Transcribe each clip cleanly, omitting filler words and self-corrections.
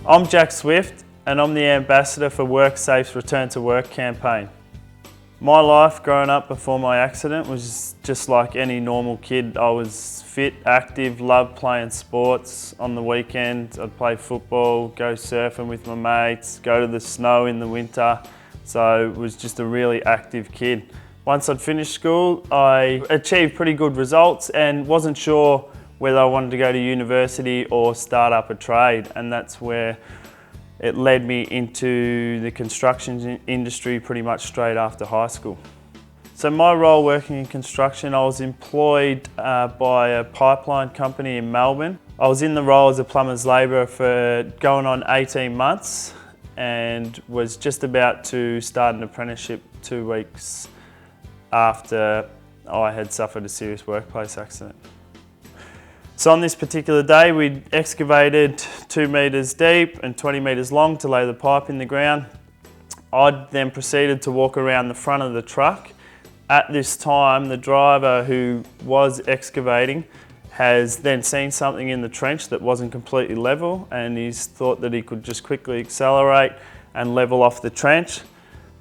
I'm Jack Swift and I'm the ambassador for WorkSafe's Return to Work campaign. My life growing up before my accident was just like any normal kid. I was fit, active, loved playing sports. On the weekend I'd play football, go surfing with my mates, go to the snow in the winter. So it was just a really active kid. Once I'd finished school, I achieved pretty good results and wasn't sure whether I wanted to go to university or start up a trade, and that's where it led me into the construction industry pretty much straight after high school. So my role working in construction, I was employed by a pipeline company in Melbourne. I was in the role as a plumber's labourer for going on 18 months and was just about to start an apprenticeship 2 weeks after I had suffered a serious workplace accident. So on this particular day, we excavated 2 metres deep and 20 metres long to lay the pipe in the ground. I then proceeded to walk around the front of the truck. At this time, the driver who was excavating has then seen something in the trench that wasn't completely level, and he's thought that he could just quickly accelerate and level off the trench.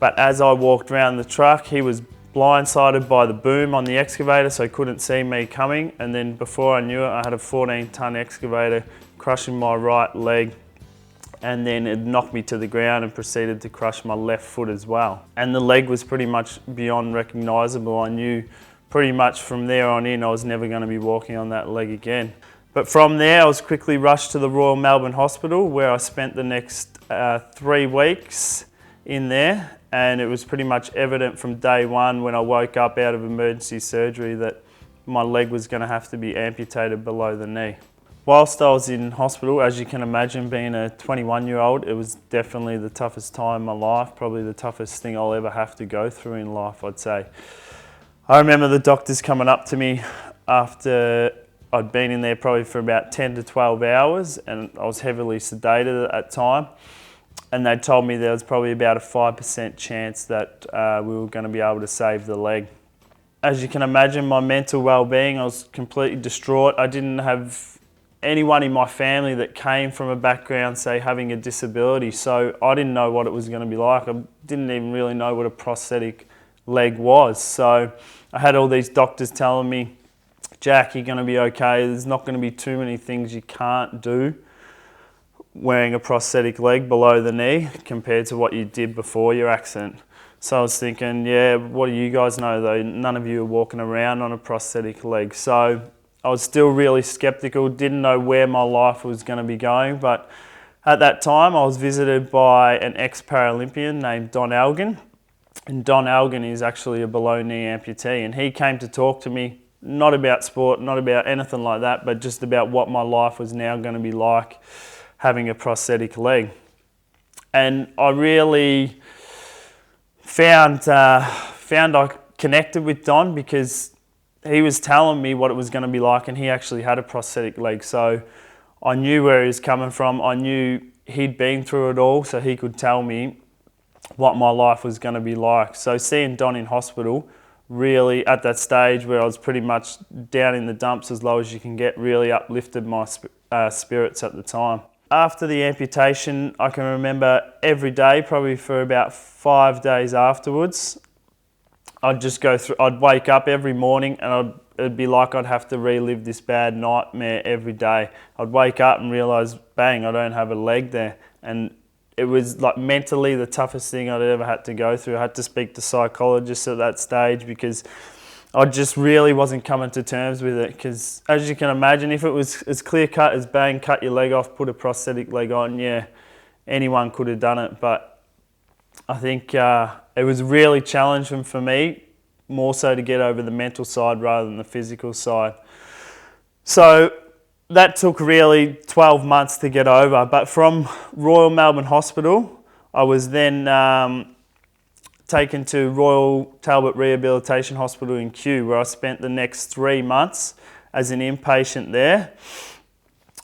But as I walked around the truck, he was blindsided by the boom on the excavator, so he couldn't see me coming, and then before I knew it, I had a 14-ton excavator crushing my right leg, and then it knocked me to the ground and proceeded to crush my left foot as well. And the leg was pretty much beyond recognisable. I knew pretty much from there on in I was never going to be walking on that leg again. But from there I was quickly rushed to the Royal Melbourne Hospital, where I spent the next 3 weeks in there. And it was pretty much evident from day one when I woke up out of emergency surgery that my leg was going to have to be amputated below the knee. Whilst I was in hospital, as you can imagine, being a 21-year-old, it was definitely the toughest time in my life, probably the toughest thing I'll ever have to go through in life, I'd say. I remember the doctors coming up to me after I'd been in there probably for about 10 to 12 hours, and I was heavily sedated at that time. And they told me there was probably about a 5% chance that we were going to be able to save the leg. As you can imagine, my mental well-being, I was completely distraught. I didn't have anyone in my family that came from a background, say, having a disability, so I didn't know what it was going to be like. I didn't even really know what a prosthetic leg was. So I had all these doctors telling me, Jack, you're going to be okay. There's not going to be too many things you can't do wearing a prosthetic leg below the knee compared to what you did before your accident. So I was thinking, yeah, what do you guys know though? None of you are walking around on a prosthetic leg. So I was still really skeptical, didn't know where my life was going to be going. But at that time I was visited by an ex-Paralympian named Don Algan. And Don Algan is actually a below knee amputee, and he came to talk to me, not about sport, not about anything like that, but just about what my life was now going to be like having a prosthetic leg. And I really found I connected with Don because he was telling me what it was going to be like, and he actually had a prosthetic leg. So I knew where he was coming from. I knew he'd been through it all, so he could tell me what my life was going to be like. So seeing Don in hospital, really at that stage where I was pretty much down in the dumps as low as you can get, really uplifted my spirits at the time. After the amputation, I can remember every day, probably for about 5 days afterwards, I'd wake up every morning and it'd be like I'd have to relive this bad nightmare every day. I'd wake up and realise, bang, I don't have a leg there. And it was like mentally the toughest thing I'd ever had to go through. I had to speak to psychologists at that stage because I just really wasn't coming to terms with it, because as you can imagine, if it was as clear cut as bang, cut your leg off, put a prosthetic leg on, yeah, anyone could have done it. But I think it was really challenging for me, more so to get over the mental side rather than the physical side. So that took really 12 months to get over. But from Royal Melbourne Hospital, I was then taken to Royal Talbot Rehabilitation Hospital in Kew, where I spent the next 3 months as an inpatient there,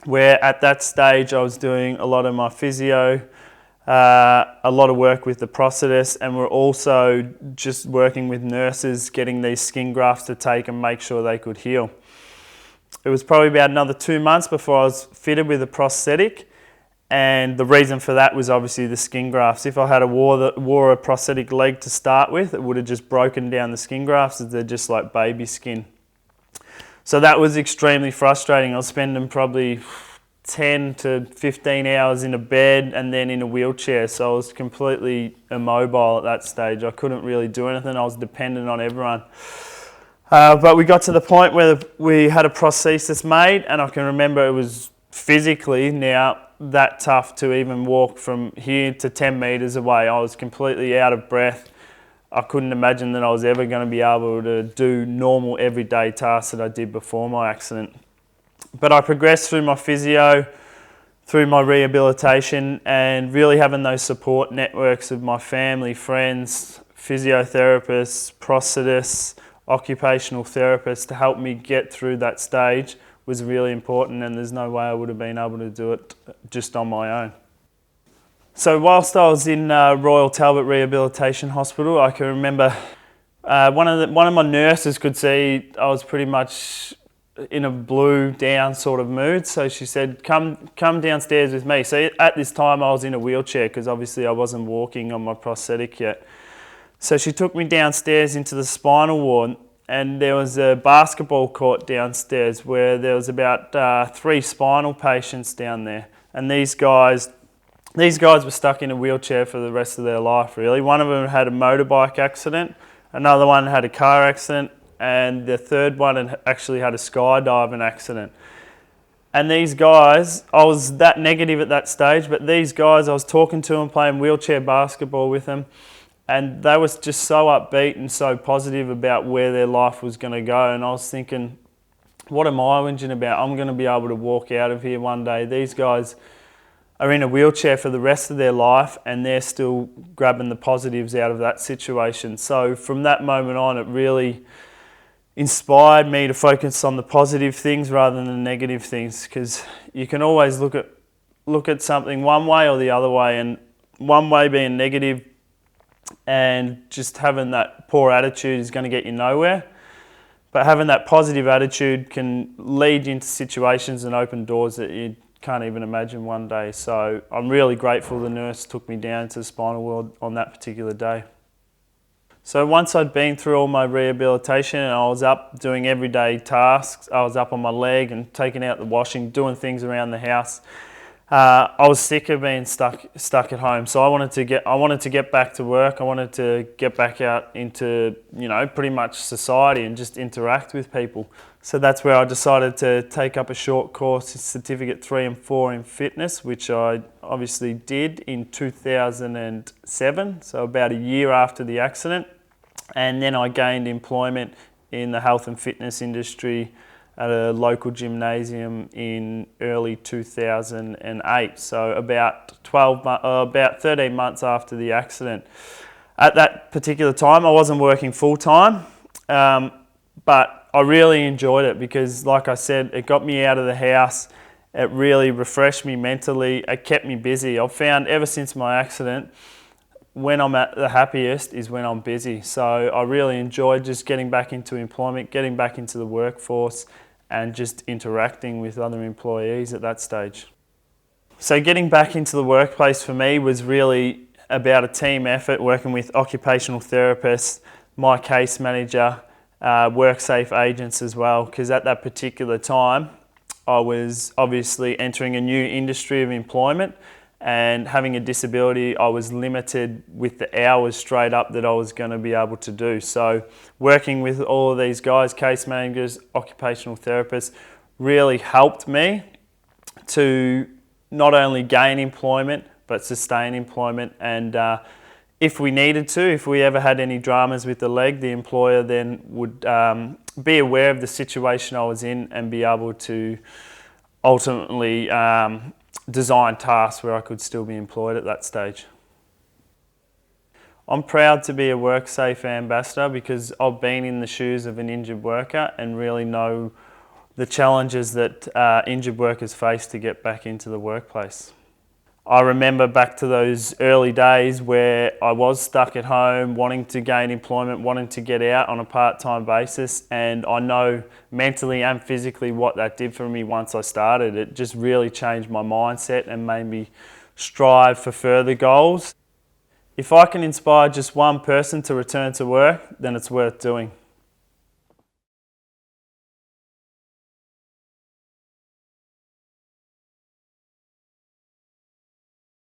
where at that stage I was doing a lot of my physio, a lot of work with the prosthetist, and we're also just working with nurses, getting these skin grafts to take and make sure they could heal. It was probably about another 2 months before I was fitted with a prosthetic, And the reason for that was obviously the skin grafts. If I had wore a prosthetic leg to start with, it would have just broken down the skin grafts, as they're just like baby skin. So that was extremely frustrating. I was spending probably 10 to 15 hours in a bed and then in a wheelchair. So I was completely immobile at that stage. I couldn't really do anything. I was dependent on everyone. But we got to the point where we had a prosthesis made, and I can remember it was physically now that tough to even walk from here to 10 metres away. I was completely out of breath. I couldn't imagine that I was ever going to be able to do normal everyday tasks that I did before my accident. But I progressed through my physio, through my rehabilitation, and really having those support networks of my family, friends, physiotherapists, prosthetists, occupational therapists to help me get through that stage was really important, and there's no way I would have been able to do it just on my own. So whilst I was in Royal Talbot Rehabilitation Hospital, I can remember one of my nurses could see I was pretty much in a blue down sort of mood, so she said, come downstairs with me. So at this time I was in a wheelchair because obviously I wasn't walking on my prosthetic yet. So she took me downstairs into the spinal ward, and there was a basketball court downstairs where there was about 3 spinal patients down there. And these guys were stuck in a wheelchair for the rest of their life, really. One of them had a motorbike accident, another one had a car accident, and the third one had actually had a skydiving accident. And these guys, I was that negative at that stage, but these guys, I was talking to them, playing wheelchair basketball with them, and they were just so upbeat and so positive about where their life was going to go. And I was thinking, what am I whinging about? I'm going to be able to walk out of here one day. These guys are in a wheelchair for the rest of their life, and they're still grabbing the positives out of that situation. So from that moment on, it really inspired me to focus on the positive things rather than the negative things, because you can always look at something one way or the other way, and one way being negative and just having that poor attitude is going to get you nowhere. But having that positive attitude can lead you into situations and open doors that you can't even imagine one day. So I'm really grateful the nurse took me down to the spinal ward on that particular day. So once I'd been through all my rehabilitation and I was up doing everyday tasks, I was up on my leg and taking out the washing, doing things around the house, I was sick of being stuck at home. So I wanted to get back to work. I wanted to get back out into, pretty much society and just interact with people. So that's where I decided to take up a short course, Certificate 3 and 4 in fitness, which I obviously did in 2007, so about a year after the accident. And then I gained employment in the health and fitness industry at a local gymnasium in early 2008, so about 13 months after the accident. At that particular time, I wasn't working full-time, but I really enjoyed it because, like I said, it got me out of the house, it really refreshed me mentally, it kept me busy. I've found ever since my accident, when I'm at the happiest is when I'm busy. So I really enjoyed just getting back into employment, getting back into the workforce, and just interacting with other employees at that stage. So getting back into the workplace for me was really about a team effort, working with occupational therapists, my case manager, WorkSafe agents as well, because at that particular time I was obviously entering a new industry of employment, and having a disability, I was limited with the hours straight up that I was going to be able to do. So working with all of these guys, case managers, occupational therapists, really helped me to not only gain employment, but sustain employment. And if we needed to, if we ever had any dramas with the leg, the employer then would be aware of the situation I was in and be able to ultimately design tasks where I could still be employed at that stage. I'm proud to be a WorkSafe ambassador because I've been in the shoes of an injured worker and really know the challenges that injured workers face to get back into the workplace. I remember back to those early days where I was stuck at home, wanting to gain employment, wanting to get out on a part-time basis, and I know mentally and physically what that did for me once I started. It just really changed my mindset and made me strive for further goals. If I can inspire just one person to return to work, then it's worth doing.